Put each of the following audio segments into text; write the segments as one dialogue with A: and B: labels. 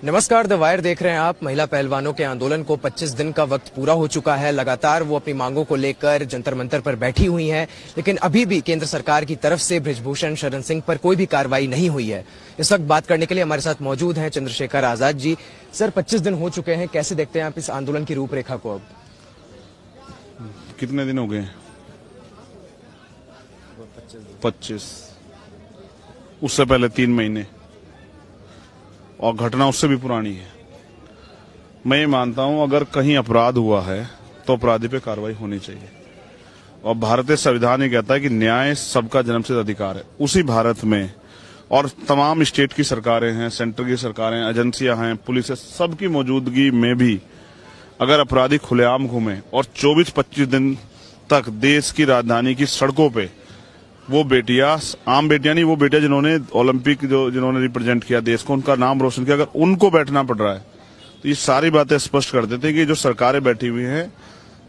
A: नमस्कार, the wire देख रहे हैं आप। महिला पहलवानों के आंदोलन को 25 दिन का वक्त पूरा हो चुका है। लगातार वो अपनी मांगों को लेकर जंतर मंतर पर बैठी हुई हैं, लेकिन अभी भी केंद्र सरकार की तरफ से बृजभूषण शरण सिंह पर कोई भी कार्रवाई नहीं हुई है। इस वक्त बात करने के लिए हमारे साथ मौजूद हैं चंद्रशेखर आजाद जी। सर, 25 दिन हो चुके हैं, कैसे देखते हैं आप इस आंदोलन की रूपरेखा को? अब
B: कितने दिन हो गए? 25। उससे पहले 3 महीने, और घटना उससे भी पुरानी है। मैं ये मानता हूं, अगर कहीं अपराध हुआ है तो अपराधी पे कार्रवाई होनी चाहिए। और भारतीय संविधान ये कहता है कि न्याय सबका जन्मसिद्ध अधिकार है। उसी भारत में और तमाम स्टेट की सरकारें हैं, सेंटर की सरकारें, एजेंसियां हैं, पुलिस है, सबकी मौजूदगी में भी अगर अपराधी खुलेआम घूमे और 24-25 दिन तक देश की राजधानी की सड़कों पे वो बेटियां, आम बेटियां नहीं, वो बेटियां जिन्होंने ओलंपिक जिन्होंने रिप्रेजेंट किया देश को, उनका नाम रोशन किया, अगर उनको बैठना पड़ रहा है तो ये सारी बातें स्पष्ट कर देते हैं कि जो सरकारें बैठी हुई हैं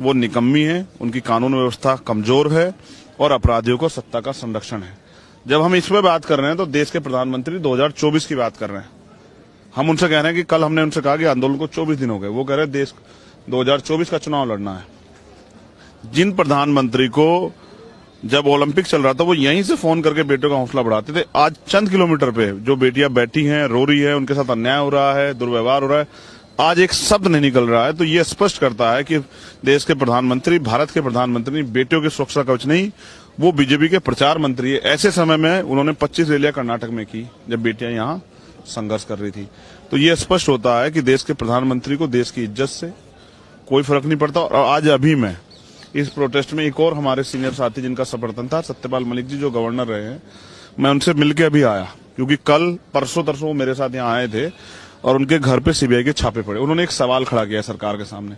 B: वो निकम्मी है, उनकी कानून व्यवस्था कमजोर है और अपराधियों को सत्ता का संरक्षण है। जब हम इस पर बात कर रहे हैं तो देश के प्रधानमंत्री 2024 की बात कर रहे हैं। हम उनसे कह रहे हैं कि कल हमने उनसे कहा कि आंदोलन को 24 दिन हो गए, वो कह रहे हैं देश 2024 का चुनाव लड़ना है। जिन प्रधानमंत्री को जब ओलंपिक चल रहा था वो यहीं से फोन करके बेटियों का हौसला बढ़ाते थे, आज चंद किलोमीटर पे जो बेटियां बैठी हैं, रो रही है, उनके साथ अन्याय हो रहा है, दुर्व्यवहार हो रहा है, आज एक शब्द नहीं निकल रहा है। तो ये स्पष्ट करता है कि देश के प्रधानमंत्री, भारत के प्रधानमंत्री बेटियों की सुरक्षा कवच नहीं, वो बीजेपी के प्रचार मंत्री है। ऐसे समय में उन्होंने 25 रैलियां कर्नाटक में की जब बेटियां यहाँ संघर्ष कर रही थी। तो ये स्पष्ट होता है कि देश के प्रधानमंत्री को देश की इज्जत से कोई फर्क नहीं पड़ता। और आज अभी मैं इस प्रोटेस्ट में एक और हमारे सीनियर साथी जिनका समर्थन था, सत्यपाल मलिक जी जो गवर्नर रहे हैं, मैं उनसे मिलके अभी आया, क्योंकि कल परसों तरसों वो मेरे साथ यहाँ आए थे और उनके घर पे सीबीआई के छापे पड़े। उन्होंने एक सवाल खड़ा किया सरकार के सामने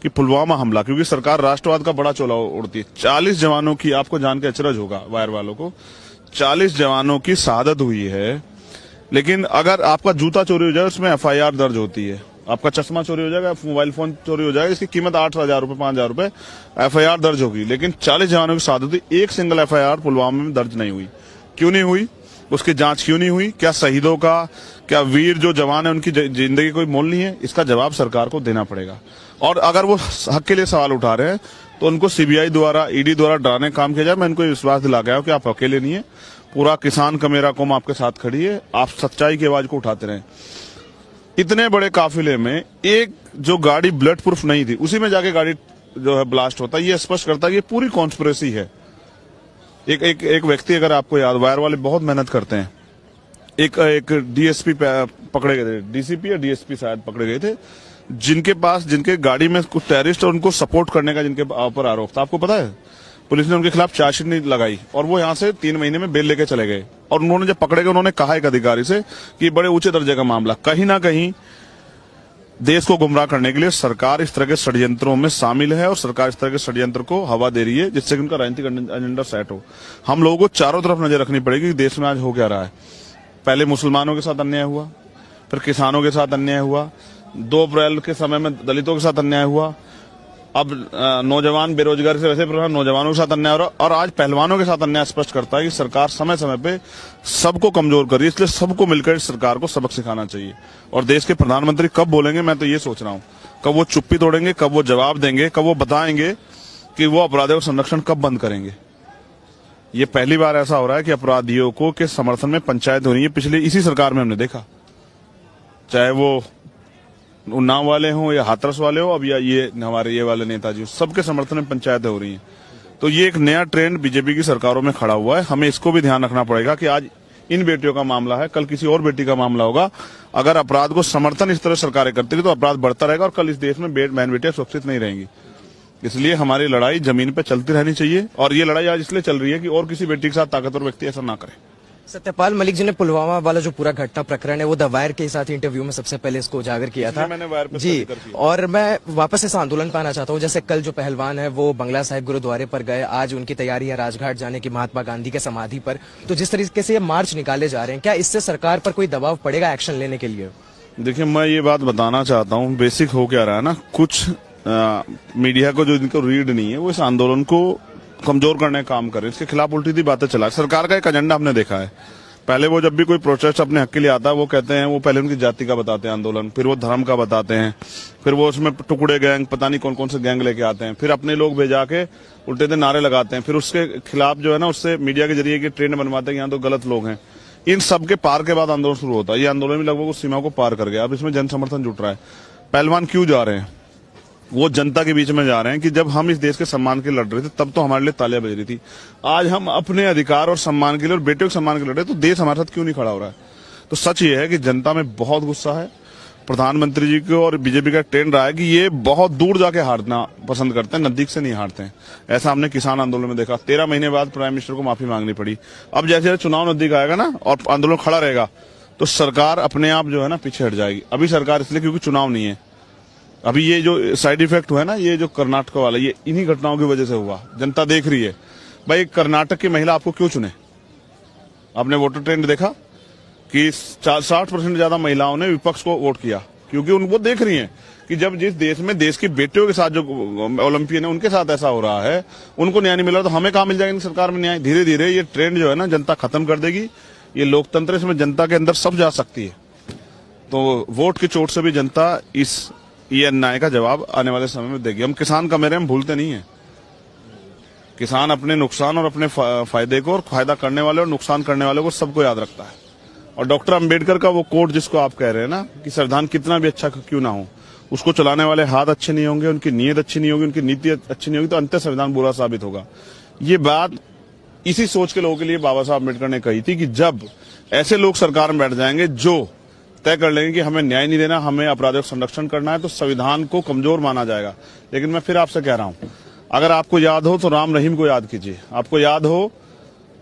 B: कि पुलवामा हमला, क्योंकि सरकार राष्ट्रवाद का बड़ा चोला उड़ती है, 40 जवानों की, आपको जान के अचरज होगा वायर वालों को, 40 जवानों की शहादत हुई है, लेकिन अगर आपका जूता चोरी हो जाए उसमें FIR दर्ज होती है, आपका चश्मा चोरी हो जाएगा, मोबाइल फोन चोरी हो जाएगा, इसकी कीमत 8,000 रुपए, 5,000 रुपए, FIR दर्ज होगी। लेकिन 40 जवानों की शहादत हुई, एक सिंगल FIR पुलवामा में दर्ज नहीं हुई। क्यों नहीं हुई? उसकी जांच क्यों नहीं हुई? क्या शहीदों का, क्या वीर जो जवान है उनकी जिंदगी कोई मोल नहीं है? इसका जवाब सरकार को देना पड़ेगा। और अगर वो हक के लिए सवाल उठा रहे हैं तो उनको CBI द्वारा, ED द्वारा डराने का काम किया जाए। मैं इनको विश्वास दिला गया हूं कि आप अकेले नहीं है, पूरा किसान का मेरा कौम आपके साथ खड़ी है, आप सच्चाई की आवाज को उठाते रहें। इतने बड़े काफिले में एक जो गाड़ी बुलेट प्रूफ नहीं थी, उसी में जाके गाड़ी जो है ब्लास्ट होता है, ये स्पष्ट करता है कि ये पूरी कॉन्स्पिरेसी है। एक व्यक्ति, अगर आपको याद, वायर वाले बहुत मेहनत करते हैं, एक DSP पकड़े गए थे, DCP या DSP शायद पकड़े गए थे, जिनके गाड़ी में कुछ टेररिस्ट और उनको सपोर्ट करने का जिनके ऊपर आरोप था। आपको पता है, पुलिस ने उनके खिलाफ चार्जशीट नहीं लगाई और वो यहाँ से 3 महीने में बेल लेके चले गए। और उन्होंने जब पकड़े गए, उन्होंने कहा एक अधिकारी से कि बड़े ऊंचे दर्जे का मामला। कहीं ना कहीं देश को गुमराह करने के लिए सरकार इस तरह के षड्यंत्रों में शामिल है और सरकार इस तरह के षड्यंत्र को हवा दे रही है, जिससे कि उनका राजनीतिक एजेंडा सेट हो। हम लोगों को चारों तरफ नजर रखनी पड़ेगी कि देश में आज हो क्या रहा है। पहले मुसलमानों के साथ अन्याय हुआ, फिर किसानों के साथ अन्याय हुआ, 2 अप्रैल के समय में दलितों के साथ अन्याय हुआ, अब नौजवान बेरोजगारी से वैसे नौजवानों के साथ अन्याय हो रहा, और आज पहलवानों के साथ अन्याय स्पष्ट करता है कि सरकार समय समय पे सबको कमजोर कर रही है। इसलिए सबको मिलकर इस सरकार को सबक सिखाना चाहिए। और देश के प्रधानमंत्री कब बोलेंगे, मैं तो ये सोच रहा हूँ, कब वो चुप्पी तोड़ेंगे, कब वो जवाब देंगे, कब वो बताएंगे कि वो अपराधियों का संरक्षण कब बंद करेंगे। ये पहली बार ऐसा हो रहा है कि अपराधियों को के समर्थन में पंचायत हो रही है। पिछले इसी सरकार में हमने देखा, चाहे वो उन्नाव वाले हों या हाथरस वाले हो, अब या ये हमारे ये वाले नेताजी, सबके समर्थन में पंचायतें हो रही हैं। तो ये एक नया ट्रेंड बीजेपी की सरकारों में खड़ा हुआ है। हमें इसको भी ध्यान रखना पड़ेगा कि आज इन बेटियों का मामला है, कल किसी और बेटी का मामला होगा। अगर अपराध को समर्थन इस तरह सरकारें करती है तो अपराध बढ़ता रहेगा और कल इस देश में बहन बेटियां सुरक्षित नहीं रहेंगी। इसलिए हमारी लड़ाई जमीन पे चलती रहनी चाहिए, और ये लड़ाई आज इसलिए चल रही है कि और किसी बेटी के साथ ताकतवर व्यक्ति ऐसा ना करे।
A: सत्यपाल मलिक जी ने पुलवामा वाला जो पूरा घटना प्रकरण है वो द वायर के साथ इंटरव्यू में सबसे पहले इसको उजागर किया था।
B: मैंने वायर पे
A: जी, और मैं वापस इस आंदोलन पर आना चाहता हूँ। जैसे कल जो पहलवान है वो बंगला साहिब गुरुद्वारे पर गए, आज उनकी तैयारी है राजघाट जाने की महात्मा गांधी के समाधि पर। तो जिस तरीके से ये मार्च निकाले जा रहे हैं, क्या इससे सरकार पर कोई दबाव पड़ेगा एक्शन लेने के लिए?
B: देखिए, मैं ये बात बताना चाहता हूँ, बेसिक हो क्या रहा है ना, कुछ मीडिया को जो इनको रीड नहीं है वो इस आंदोलन को कमजोर करने का काम कर रहे हैं, इसके खिलाफ उल्टी दी बातें चला। सरकार का एक एजेंडा हमने देखा है, पहले वो जब भी कोई प्रोटेस्ट अपने हक के लिए आता है वो कहते हैं, वो पहले उनकी जाति का बताते हैं आंदोलन, फिर वो धर्म का बताते हैं, फिर वो उसमें टुकड़े गैंग पता नहीं कौन कौन से गैंग लेके आते हैं, फिर अपने लोग भेजा के उल्टे दिन नारे लगाते हैं, फिर उसके खिलाफ जो है ना उससे मीडिया के जरिए की ट्रेंड बनवाते हैं, यहाँ तो गलत लोग हैं। इन सब के पार के बाद आंदोलन शुरू होता है। ये आंदोलन भी लगभग उस सीमा को पार कर गया। अब इसमें जन समर्थन जुट रहा है। पहलवान क्यों जा रहे हैं? वो जनता के बीच में जा रहे हैं कि जब हम इस देश के सम्मान के लिए लड़ रहे थे तब तो हमारे लिए तालियां बज रही थी। आज हम अपने अधिकार और सम्मान के लिए और बेटियों के सम्मान के लिए लड़ रहे हैं, तो देश हमारे साथ क्यों नहीं खड़ा हो रहा है? तो सच ये है कि जनता में बहुत गुस्सा है। प्रधानमंत्री जी को और बीजेपी का ट्रेंड रहा है कि ये बहुत दूर जाके हारना पसंद करते हैं, नजदीक से नहीं हारते हैं। ऐसा हमने किसान आंदोलन में देखा। 13 महीने बाद प्राइम मिनिस्टर को माफी मांगनी पड़ी। अब जैसे जैसे चुनाव नजदीक आएगा ना और आंदोलन खड़ा रहेगा तो सरकार अपने आप जो है ना पीछे हट जाएगी। अभी सरकार इसलिए क्योंकि चुनाव नहीं है। अभी ये जो साइड इफेक्ट हुआ है ना, ये जो कर्नाटक वाला, ये इन्हीं घटनाओं की वजह से हुआ। जनता देख रही है। भाई कर्नाटक की महिला आपको क्यों चुने? आपने वोटर ट्रेंड देखा कि 60% ज्यादा महिलाओं ने विपक्ष को वोट किया, क्योंकि उनको देख रही हैं कि जब जिस देश में देश की बेटियों के साथ जो ओलंपियन है उनके साथ ऐसा हो रहा है, उनको न्याय नहीं मिला तो हमें कहां मिल जाएगा सरकार में न्याय। धीरे धीरे ये ट्रेंड जो है ना जनता खत्म कर देगी। ये लोकतंत्र, इसमें जनता के अंदर सब जा सकती है। तो वोट की चोट से भी जनता ये अन्याय का जवाब आने वाले समय में देगी। हम किसान का मेरे हम भूलते नहीं है। किसान अपने नुकसान और अपने फायदे को और फायदा करने वाले और नुकसान करने वाले को सबको याद रखता है। और डॉक्टर अंबेडकर का वो कोट जिसको आप कह रहे हैं ना कि संविधान कितना भी अच्छा क्यों ना हो, उसको चलाने वाले हाथ अच्छे नहीं होंगे, उनकी नीयत अच्छी नहीं होगी, उनकी नीति अच्छी नहीं होगी तो अंत संविधान बुरा साबित होगा। ये बात इसी सोच के लोगों के लिए बाबा साहब अम्बेडकर ने कही थी कि जब ऐसे लोग सरकार में बैठ जाएंगे जो तय कर लेंगे कि हमें न्याय नहीं देना, हमें अपराधियों का संरक्षण करना है, तो संविधान को कमजोर माना जाएगा। लेकिन मैं फिर आपसे कह रहा हूं, अगर आपको याद हो तो राम रहीम को याद कीजिए, आपको याद हो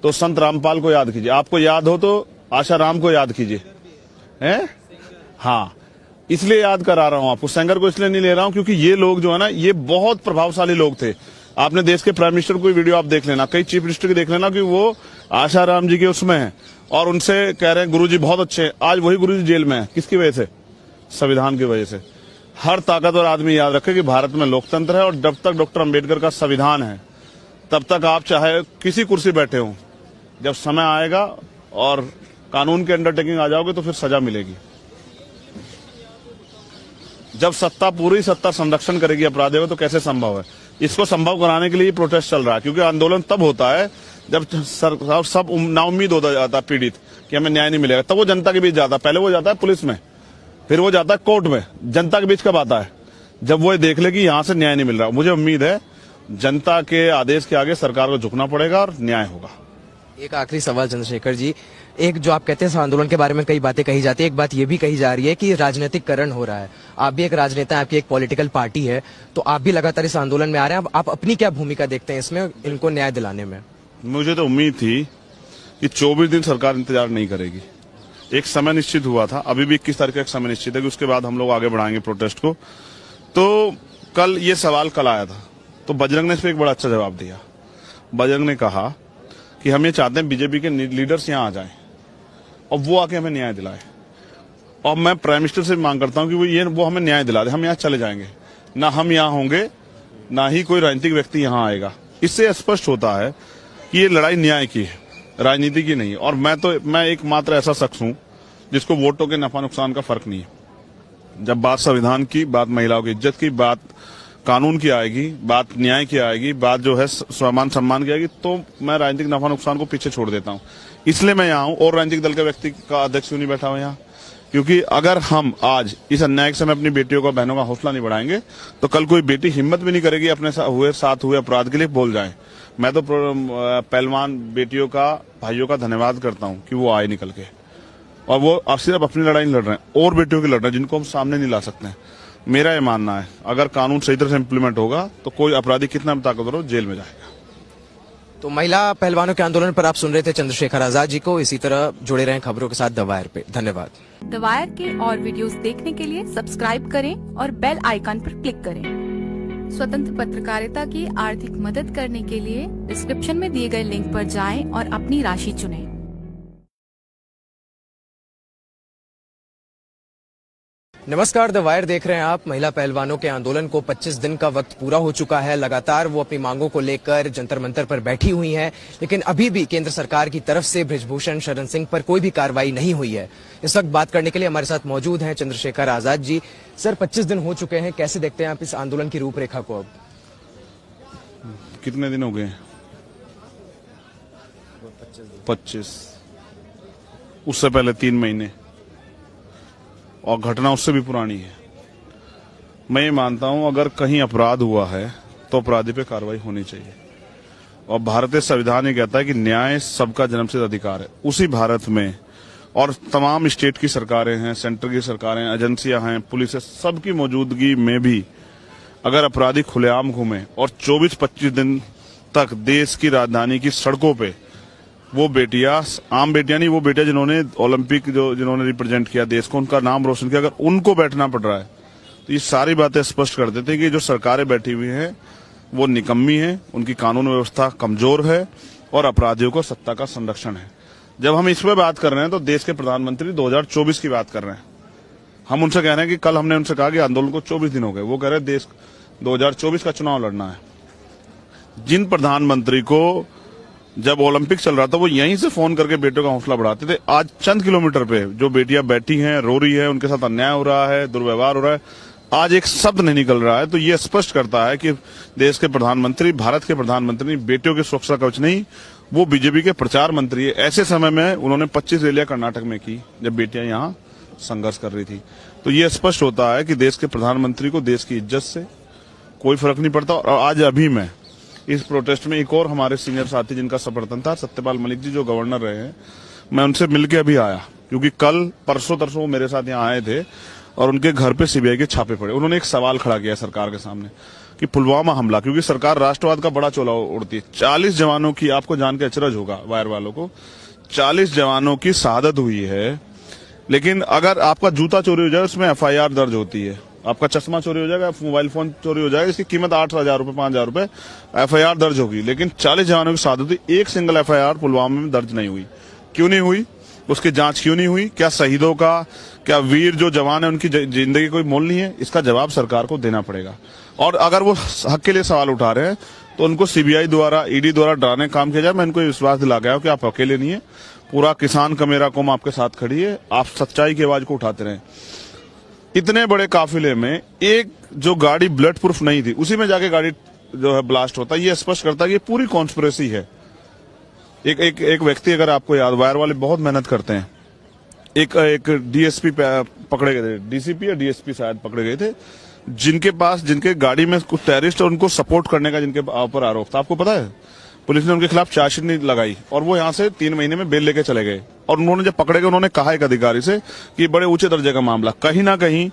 B: तो संत रामपाल को याद कीजिए, आपको याद हो तो आशा राम को याद कीजिए, हैं? हाँ, इसलिए याद करा रहा हूं आपको। सेंगर को इसलिए नहीं ले रहा हूं क्योंकि ये लोग जो है ना ये बहुत प्रभावशाली लोग थे। आपने देश के प्राइम मिनिस्टर कोई वीडियो आप देख लेना, कई चीफ मिनिस्टर की देख लेना कि वो आशा राम जी के उसमें है और उनसे कह रहे हैं गुरुजी बहुत अच्छे हैं। आज वही गुरुजी जेल में है। किसकी वजह से? संविधान की वजह से। हर ताकतवर आदमी याद रखे कि भारत में लोकतंत्र है और जब तक डॉक्टर अंबेडकर का संविधान है तब तक आप चाहे किसी कुर्सी बैठे हो, जब समय आएगा और कानून के अंडरटेकिंग आ जाओगे तो फिर सजा मिलेगी। जब सत्ता पूरी सत्ता संरक्षण करेगी अपराधियों को तो कैसे संभव है? इसको संभव कराने के लिए प्रोटेस्ट चल रहा है, क्योंकि आंदोलन तब होता है जब सब नाउम्मीद होता जाता है पीड़ित कि हमें न्याय नहीं मिलेगा, तब वो जनता के बीच जाता है। पहले वो जाता है पुलिस में, फिर वो जाता है कोर्ट में। जनता के बीच कब आता है? जब वो देख ले कि यहां से न्याय नहीं मिल रहा। मुझे उम्मीद है जनता के आदेश के आगे सरकार को झुकना पड़ेगा और न्याय होगा।
A: एक आखिरी सवाल चंद्रशेखर जी, एक जो आप कहते हैं आंदोलन के बारे में कई बातें कही जाती है, एक बात ये भी कही जा रही है कि राजनीतिकरण हो रहा है। आप भी एक राजनेता हैं, आपकी एक पॉलिटिकल पार्टी है, तो आप भी लगातार इस आंदोलन में आ रहे हैं। आप अपनी क्या भूमिका देखते हैं इसमें, इनको न्याय दिलाने में?
B: मुझे तो उम्मीद थी कि 24 दिन सरकार इंतजार नहीं करेगी। एक समय निश्चित हुआ था, अभी भी 21 तारीख का एक समय निश्चित है कि उसके बाद हम लोग आगे बढ़ाएंगे प्रोटेस्ट को। तो कल ये सवाल कल आया था तो बजरंग ने इस पर एक बड़ा अच्छा जवाब दिया। बजरंग ने कहा कि हम ये चाहते हैं बीजेपी के लीडर्स यहाँ आ जाएं और वो आके हमें न्याय दिलाए। और मैं प्राइम मिनिस्टर से मांग करता हूं कि वो हमें न्याय दिला दे। हम यहाँ चले जाएंगे, ना हम यहाँ होंगे ना ही कोई राजनीतिक व्यक्ति यहाँ आएगा। इससे स्पष्ट होता है कि ये लड़ाई न्याय की है, राजनीति की नहीं है। और मैं एकमात्र ऐसा शख्स हूं जिसको वोटों के नफा नुकसान का फर्क नहीं है। जब बात संविधान की, बात महिलाओं की इज्जत की, बात कानून की आएगी, बात न्याय की आएगी, बात जो है स्वाभिमान सम्मान की आएगी, तो मैं राजनीतिक नफा नुकसान को पीछे छोड़ देता हूँ। इसलिए मैं यहाँ हूँ। और राजनीतिक दल के व्यक्ति का अध्यक्ष क्यों नहीं बैठा हुआ यहाँ? क्योंकि अगर हम आज इस अन्याय के समय अपनी बेटियों का, बहनों का हौसला नहीं बढ़ाएंगे तो कल कोई बेटी हिम्मत भी नहीं करेगी अपने साथ हुए अपराध के लिए बोल जाए। मैं तो पहलवान बेटियों का, भाइयों का धन्यवाद करता हूँ कि वो आए निकल के, और वो सिर्फ अपनी लड़ाई नहीं लड़ रहे हैं, और बेटियों की लड़ रहे हैं जिनको हम सामने नहीं ला सकते हैं। मेरा ये मानना है अगर कानून सही तरह से इम्प्लीमेंट होगा तो कोई अपराधी कितना भी ताकतवर हो जेल में जाएगा।
A: तो महिला पहलवानों के आंदोलन पर आप सुन रहे थे चंद्रशेखर आजाद जी को। इसी तरह जुड़े रहें खबरों के साथ द वायर पे। धन्यवाद।
C: द वायर के और वीडियोस देखने के लिए सब्सक्राइब करें और बेल आइकन पर क्लिक करें। स्वतंत्र पत्रकारिता की आर्थिक मदद करने के लिए डिस्क्रिप्शन में दिए गए लिंक पर जाएं और अपनी राशि चुनें।
A: नमस्कार, द वायर देख रहे हैं आप। महिला पहलवानों के आंदोलन को 25 दिन का वक्त पूरा हो चुका है। लगातार वो अपनी मांगों को लेकर जंतर मंतर पर बैठी हुई हैं, लेकिन अभी भी केंद्र सरकार की तरफ से बृजभूषण शरण सिंह पर कोई भी कार्रवाई नहीं हुई है। इस वक्त बात करने के लिए हमारे साथ मौजूद हैं चंद्रशेखर आजाद जी। सर, 25 दिन हो चुके हैं, कैसे देखते हैं आप इस आंदोलन की रूपरेखा को? अब
B: कितने दिन हो गए? 25। उससे पहले 3 महीने, और घटना उससे भी पुरानी है। मैं ये मानता हूं अगर कहीं अपराध हुआ है तो अपराधी पे कार्रवाई होनी चाहिए। और भारतीय संविधान ये कहता है कि न्याय सबका जन्मसिद्ध अधिकार है। उसी भारत में और तमाम स्टेट की सरकारें हैं, सेंटर की सरकारें, एजेंसियां हैं, पुलिस है, सबकी मौजूदगी में भी अगर अपराधी खुलेआम घूमे और 24-25 दिन तक देश की राजधानी की सड़कों पे वो बेटियां, आम बेटियां नहीं, वो बेटियां जिन्होंने ओलंपिक जिन्होंने रिप्रेजेंट किया देश को, उनका नाम रोशन किया, अगर उनको बैठना पड़ रहा है तो ये सारी बातें स्पष्ट कर देते हैं कि जो सरकारें बैठी हुई हैं वो निकम्मी है, उनकी कानून व्यवस्था कमजोर है और अपराधियों को सत्ता का संरक्षण है। जब हम इस पर बात कर रहे हैं तो देश के प्रधानमंत्री 2024 की बात कर रहे हैं। हम उनसे कह रहे हैं कि कल हमने उनसे कहा कि आंदोलन को 24 दिन हो गए, वो कह रहे हैं देश 2024 का चुनाव लड़ना है। जिन प्रधानमंत्री को जब ओलंपिक चल रहा था वो यहीं से फोन करके बेटों का हौसला बढ़ाते थे, आज चंद किलोमीटर पे जो बेटियां बैठी हैं, रो रही है, उनके साथ अन्याय हो रहा है, दुर्व्यवहार हो रहा है, आज एक शब्द नहीं निकल रहा है। तो ये स्पष्ट करता है कि देश के प्रधानमंत्री, भारत के प्रधानमंत्री बेटियों की सुरक्षा कवच नहीं, वो बीजेपी के प्रचार मंत्री है। ऐसे समय में उन्होंने 25 रैलियां कर्नाटक में की जब बेटियां यहाँ संघर्ष कर रही थी। तो ये स्पष्ट होता है कि देश के प्रधानमंत्री को देश की इज्जत से कोई फर्क नहीं पड़ता। और आज अभी मैं इस प्रोटेस्ट में एक और हमारे सीनियर साथी जिनका समर्थन था, सत्यपाल मलिक जी जो गवर्नर रहे हैं, मैं उनसे मिलके अभी आया, क्योंकि कल परसों तरसों वो मेरे साथ यहाँ आए थे और उनके घर पे सीबीआई के छापे पड़े। उन्होंने एक सवाल खड़ा किया सरकार के सामने कि पुलवामा हमला, क्योंकि सरकार राष्ट्रवाद का बड़ा चोला उड़ती है, 40 जवानों की, आपको जान के अचरज होगा वायर वालों को, 40 जवानों की शहादत हुई है। लेकिन अगर आपका जूता चोरी हो जाए उसमें FIR दर्ज होती है, आपका चश्मा चोरी हो जाएगा, मोबाइल फोन चोरी हो जाएगा, इसकी कीमत 8,000 रुपए, 5,000 रुपए, FIR दर्ज होगी। लेकिन 40 जवानों की शहादत हुई, एक सिंगल FIR पुलवामा में दर्ज नहीं हुई। क्यों नहीं हुई? उसकी जांच क्यों नहीं हुई? क्या शहीदों का, क्या वीर जो जवान है उनकी जिंदगी कोई मोल नहीं है? इसका जवाब सरकार को देना पड़ेगा। और अगर वो हक के लिए सवाल उठा रहे हैं तो उनको CBI द्वारा, ED द्वारा डराने का काम किया जाए। मैं इनको विश्वास दिला गया हूं कि आप अकेले नहीं है, पूरा किसान का मेरा कौम आपके साथ खड़ी है, आप सच्चाई की आवाज को उठाते रहें। इतने बड़े काफिले में एक जो गाड़ी बुलेट प्रूफ नहीं थी, उसी में जाके गाड़ी जो है ब्लास्ट होता है, ये स्पष्ट करता है कि ये पूरी कॉन्स्पिरेसी है। एक व्यक्ति, अगर आपको याद, वायर वाले बहुत मेहनत करते हैं, एक DSP पकड़े गए थे, DCP या DSP शायद पकड़े गए थे, जिनके गाड़ी में कुछ टेररिस्ट और उनको सपोर्ट करने का जिनके ऊपर आरोप था। आपको पता है पुलिस ने उनके खिलाफ चार्जशीट नहीं लगाई और वो यहाँ से 3 महीने में बेल लेके चले गए। और उन्होंने जब पकड़े गए उन्होंने कहा एक अधिकारी से कि बड़े ऊंचे दर्जे का मामला, कहीं ना कहीं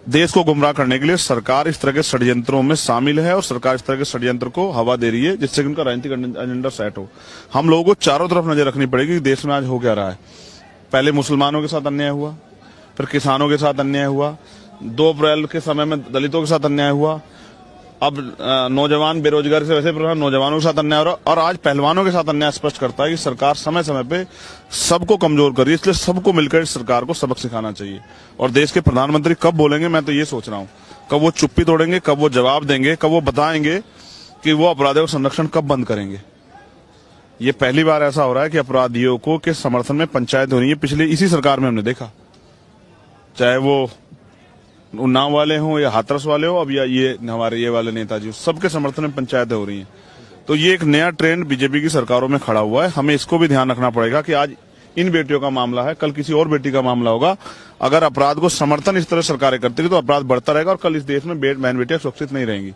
B: देश को गुमराह करने के लिए सरकार इस तरह के षड्यंत्रों में शामिल है और सरकार इस तरह के षड्यंत्र को हवा दे रही है जिससे कि उनका राजनीतिक एजेंडा सेट हो। हम लोगों को चारों तरफ नजर रखनी पड़ेगी कि देश में आज हो क्या रहा है। पहले मुसलमानों के साथ अन्याय हुआ, फिर किसानों के साथ अन्याय हुआ, 2 अप्रैल के समय में दलितों के साथ अन्याय हुआ, अब नौजवान बेरोजगारी से वैसे नौजवानों के साथ अन्याय हो रहा, और आज पहलवानों के साथ अन्याय स्पष्ट करता है कि सरकार समय समय पे सबको कमजोर कर रही है। इसलिए सबको मिलकर इस सरकार को सबक सिखाना चाहिए। और देश के प्रधानमंत्री कब बोलेंगे, मैं तो ये सोच रहा हूं, कब वो चुप्पी तोड़ेंगे, कब वो जवाब देंगे, कब वो बताएंगे कि वो अपराधियों का संरक्षण कब बंद करेंगे। ये पहली बार ऐसा हो रहा है कि अपराधियों को के समर्थन में पंचायत हो रही है। पिछले इसी सरकार में हमने देखा, चाहे वो उन्नाव वाले हों या हाथरस वाले हो, अब या ये हमारे ये वाले नेताजी, सबके समर्थन में पंचायतें हो रही हैं। तो ये एक नया ट्रेंड बीजेपी की सरकारों में खड़ा हुआ है। हमें इसको भी ध्यान रखना पड़ेगा कि आज इन बेटियों का मामला है, कल किसी और बेटी का मामला होगा। अगर अपराध को समर्थन इस तरह सरकारें करती है तो अपराध बढ़ता रहेगा और कल इस देश में बहन बेटियां सुरक्षित नहीं रहेंगी।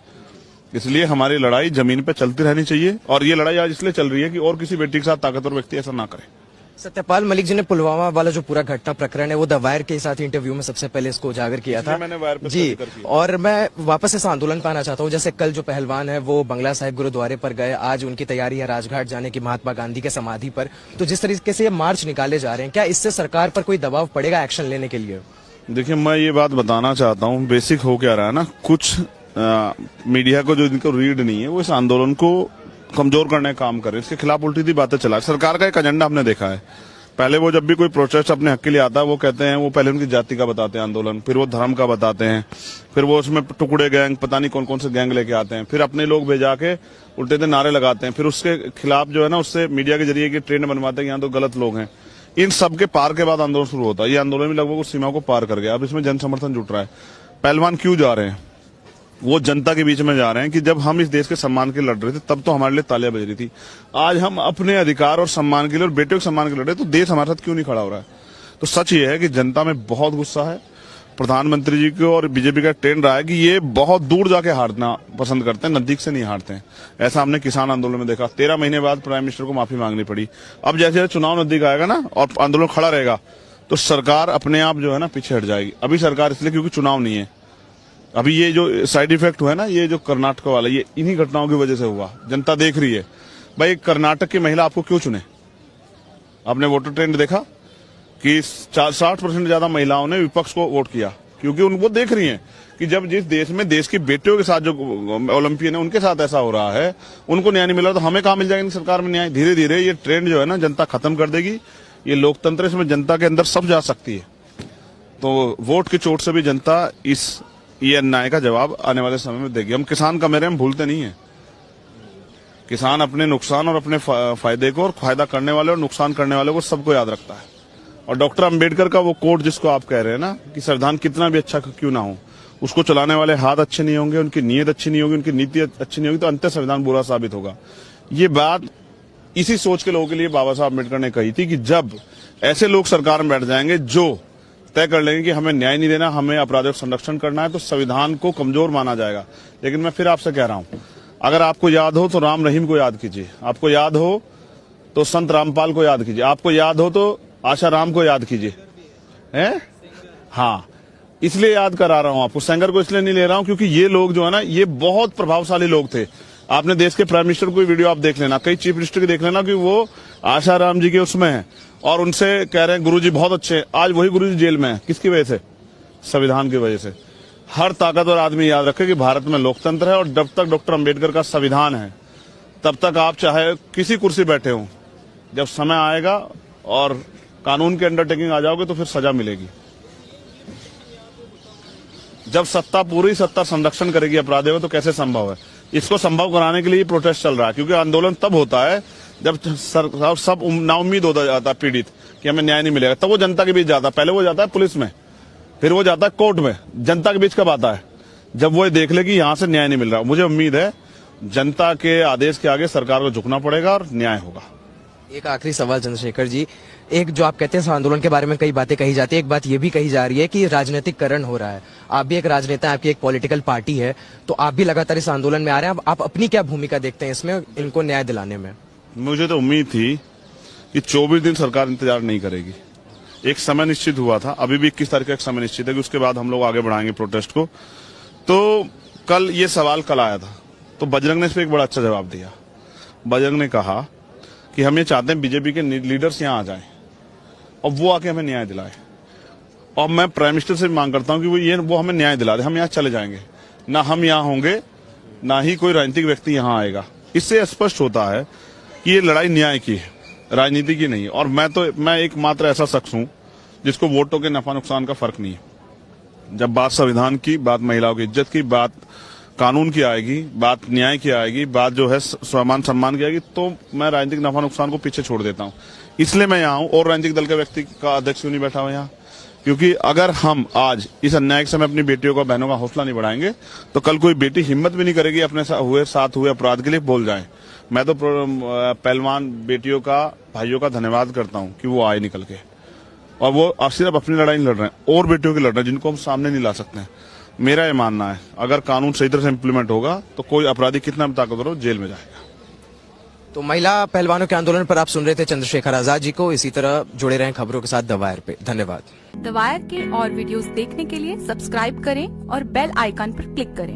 B: इसलिए हमारी लड़ाई जमीन पे चलती रहनी चाहिए और ये लड़ाई आज इसलिए चल रही है कि और किसी बेटी के साथ ताकतवर व्यक्ति ऐसा ना करे।
A: सत्यपाल मलिक जी ने पुलवामा वाला जो पूरा घटना प्रकरण है वो द वायर के साथ इंटरव्यू में सबसे पहले इसको उजागर किया था।
B: मैंने वायर पे
A: जी, और मैं वापस इस आंदोलन पर आना चाहता हूँ। जैसे कल जो पहलवान है वो बंगला साहिब गुरुद्वारे पर गए, आज उनकी तैयारी है राजघाट जाने की महात्मा गांधी के समाधि पर। तो जिस तरीके से ये मार्च निकाले जा रहे हैं, क्या इससे सरकार पर कोई दबाव पड़ेगा एक्शन लेने के लिए?
B: देखिए, मैं ये बात बताना चाहता हूँ, बेसिक हो क्या रहा है ना, कुछ मीडिया को जो इनको रीड नहीं है वो इस आंदोलन को कमजोर करने का काम करे, इसके खिलाफ उल्टी दी बातें चला। सरकार का एक एजेंडा हमने देखा है, पहले वो जब भी कोई प्रोटेस्ट अपने हक के लिए आता है वो कहते हैं, वो पहले उनकी जाति का बताते हैं आंदोलन, फिर वो धर्म का बताते हैं, फिर वो उसमें टुकड़े गैंग पता नहीं कौन कौन से गैंग लेके आते हैं, फिर अपने लोग भेजा के उल्टे नारे लगाते हैं, फिर उसके खिलाफ जो है ना उससे मीडिया के जरिए की ट्रेंड बनवाते हैं यहाँ तो गलत लोग हैं। इन सब के पार के बाद आंदोलन शुरू होता है। ये आंदोलन भी लगभग उस सीमा को पार कर गया। अब इसमें जन समर्थन जुट रहा है। पहलवान क्यों जा रहे हैं? वो जनता के बीच में जा रहे हैं कि जब हम इस देश के सम्मान के लिए लड़ रहे थे तब तो हमारे लिए तालियां बज रही थी। आज हम अपने अधिकार और सम्मान के लिए और बेटियों के सम्मान के लिए लड़ रहे, तो देश हमारे साथ क्यों नहीं खड़ा हो रहा है? तो सच ये है कि जनता में बहुत गुस्सा है। प्रधानमंत्री जी को और बीजेपी का ट्रेंड रहा है कि ये बहुत दूर जाके हारना पसंद करते हैं, नजदीक से नहीं हारते हैं। ऐसा हमने किसान आंदोलन में देखा। 13 महीने बाद प्राइम मिनिस्टर को माफी मांगनी पड़ी। अब जैसे जैसे चुनाव नजदीक आएगा ना और आंदोलन खड़ा रहेगा तो सरकार अपने आप जो है ना पीछे हट जाएगी। अभी सरकार इसलिए क्योंकि चुनाव नहीं है। अभी ये जो साइड इफेक्ट हुआ है ना, ये जो कर्नाटक वाला, ये इन्हीं घटनाओं की वजह से हुआ। जनता देख रही है। भाई कर्नाटक की महिला आपको क्यों चुने? आपने वोटर ट्रेंड देखा कि 60% ज्यादा महिलाओं ने विपक्ष को वोट किया, क्योंकि उनको देख रही हैं कि जब जिस देश में देश की बेटियों के साथ जो ओलंपियन है उनके साथ ऐसा हो रहा है, उनको न्याय नहीं मिला तो हमें कहां मिल जाएगा सरकार में न्याय। धीरे धीरे ये ट्रेंड जो है ना जनता खत्म कर देगी। ये लोकतंत्र, इसमें जनता के अंदर सब जा सकती है। तो वोट की चोट से भी जनता ये अन्याय का जवाब आने वाले समय में देगी। हम किसान का मेरे हम भूलते नहीं है। किसान अपने नुकसान और अपने फायदे को और फायदा करने वाले और नुकसान करने वाले को सबको याद रखता है। और डॉक्टर अंबेडकर का वो कोट जिसको आप कह रहे हैं ना कि संविधान कितना भी अच्छा क्यों ना हो, उसको चलाने वाले हाथ अच्छे नहीं होंगे, उनकी नीयत अच्छी नहीं होगी, उनकी नीति अच्छी नहीं होगी तो अंत संविधान बुरा साबित होगा। ये बात इसी सोच के लोगों के लिए बाबा साहब अम्बेडकर ने कही थी कि जब ऐसे लोग सरकार में बैठ जाएंगे जो तय कर लेंगे कि हमें न्याय नहीं देना, हमें अपराधियों का संरक्षण करना है, तो संविधान को कमजोर माना जाएगा। लेकिन मैं फिर आपसे कह रहा हूं, अगर आपको याद हो तो राम रहीम को याद कीजिए, आपको याद हो तो संत रामपाल को याद कीजिए, आपको याद हो तो आशा राम को याद कीजिए, हैं? हाँ, इसलिए याद करा रहा हूं आपको। सेंगर को इसलिए नहीं ले रहा हूं क्योंकि ये लोग जो है ना ये बहुत प्रभावशाली लोग थे। आपने देश के प्राइम मिनिस्टर को वीडियो आप देख लेना, कई चीफ मिनिस्टर की देख लेना कि वो आशा राम जी के उसमें है और उनसे कह रहे हैं गुरुजी बहुत अच्छे हैं। आज वही गुरुजी जेल में है। किसकी वजह से? संविधान की वजह से। हर ताकतवर आदमी याद रखे कि भारत में लोकतंत्र है और जब तक डॉक्टर अंबेडकर का संविधान है तब तक आप चाहे किसी कुर्सी बैठे हो, जब समय आएगा और कानून के अंडरटेकिंग आ जाओगे तो फिर सजा मिलेगी। जब सत्ता पूरी सत्ता संरक्षण करेगी अपराधियों को तो कैसे संभव है? इसको संभव कराने के लिए प्रोटेस्ट चल रहा है, क्योंकि आंदोलन तब होता है जब सब नाउम्मीद होता जाता है पीड़ित कि हमें न्याय नहीं मिलेगा, तब वो जनता के बीच जाता है। पहले वो जाता है पुलिस में, फिर वो जाता है कोर्ट में। जनता के बीच कब आता है? जब वो देख ले कि यहां से न्याय नहीं मिल रहा। मुझे उम्मीद है जनता के आदेश के आगे सरकार को झुकना पड़ेगा और न्याय होगा।
A: एक आखिरी सवाल चंद्रशेखर जी, एक जो आप कहते हैं आंदोलन के बारे में कई बातें कही जाती है, एक बात ये भी कही जा रही है कि राजनीतिकरण हो रहा है। आप भी एक राजनेता हैं, आपकी एक पॉलिटिकल पार्टी है, तो आप भी लगातार इस आंदोलन में आ रहे हैं। आप अपनी क्या भूमिका देखते हैं इसमें, इनको न्याय दिलाने में?
B: मुझे तो उम्मीद थी कि 24 दिन सरकार इंतजार नहीं करेगी। एक समय निश्चित हुआ था, अभी भी 21 तारीख का एक समय निश्चित है कि उसके बाद हम लोग आगे बढ़ाएंगे प्रोटेस्ट को। तो कल ये सवाल कल आया था तो बजरंग ने इस पर एक बड़ा अच्छा जवाब दिया। बजरंग ने कहा कि हम ये चाहते हैं बीजेपी के लीडर्स यहाँ आ जाएं और वो आके हमें न्याय दिलाए। और मैं प्राइम मिनिस्टर से भी मांग करता हूं कि वो हमें न्याय दिला दे। हम यहाँ चले जाएंगे, ना हम यहाँ होंगे ना ही कोई राजनीतिक व्यक्ति यहाँ आएगा। इससे स्पष्ट होता है कि ये लड़ाई न्याय की है, राजनीति की नहीं है। और मैं एकमात्र ऐसा शख्स हूं जिसको वोटों के नफा नुकसान का फर्क नहीं है। जब बात संविधान की, बात महिलाओं की इज्जत की, बात कानून की आएगी, बात न्याय की आएगी, बात जो है स्वाभिमान सम्मान की आएगी, तो मैं राजनीतिक नफा नुकसान को पीछे छोड़ देता हूं। इसलिए मैं यहाँ हूं। और राजनीतिक दल के व्यक्ति का अध्यक्ष क्यों नहीं बैठा हुआ यहाँ? क्योंकि अगर हम आज इस अन्याय के समय अपनी बेटियों का, बहनों का हौसला नहीं बढ़ाएंगे तो कल कोई बेटी हिम्मत भी नहीं करेगी अपने साथ हुए अपराध के लिए बोल जाए। मैं तो पहलवान बेटियों का, भाइयों का धन्यवाद करता हूं कि वो आए निकल के, और वो सिर्फ अपनी लड़ाई नहीं लड़ रहे हैं, और बेटियों की लड़ रहे हैं जिनको हम सामने नहीं ला सकते हैं। मेरा ये मानना है अगर कानून सही तरह से इम्प्लीमेंट होगा तो कोई अपराधी कितना भी ताकतवर हो जेल में जाएगा।
A: तो महिला पहलवानों के आंदोलन पर आप सुन रहे थे चंद्रशेखर आजाद जी को। इसी तरह जुड़े रहें खबरों के साथ द वायर पे। धन्यवाद।
C: द वायर के और वीडियोस देखने के लिए सब्सक्राइब करें और बेल आइकन पर क्लिक करें।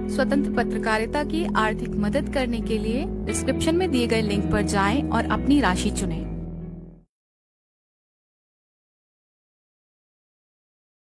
C: स्वतंत्र पत्रकारिता की आर्थिक मदद करने के लिए डिस्क्रिप्शन में दिए गए लिंक पर जाएं और अपनी राशि चुनें।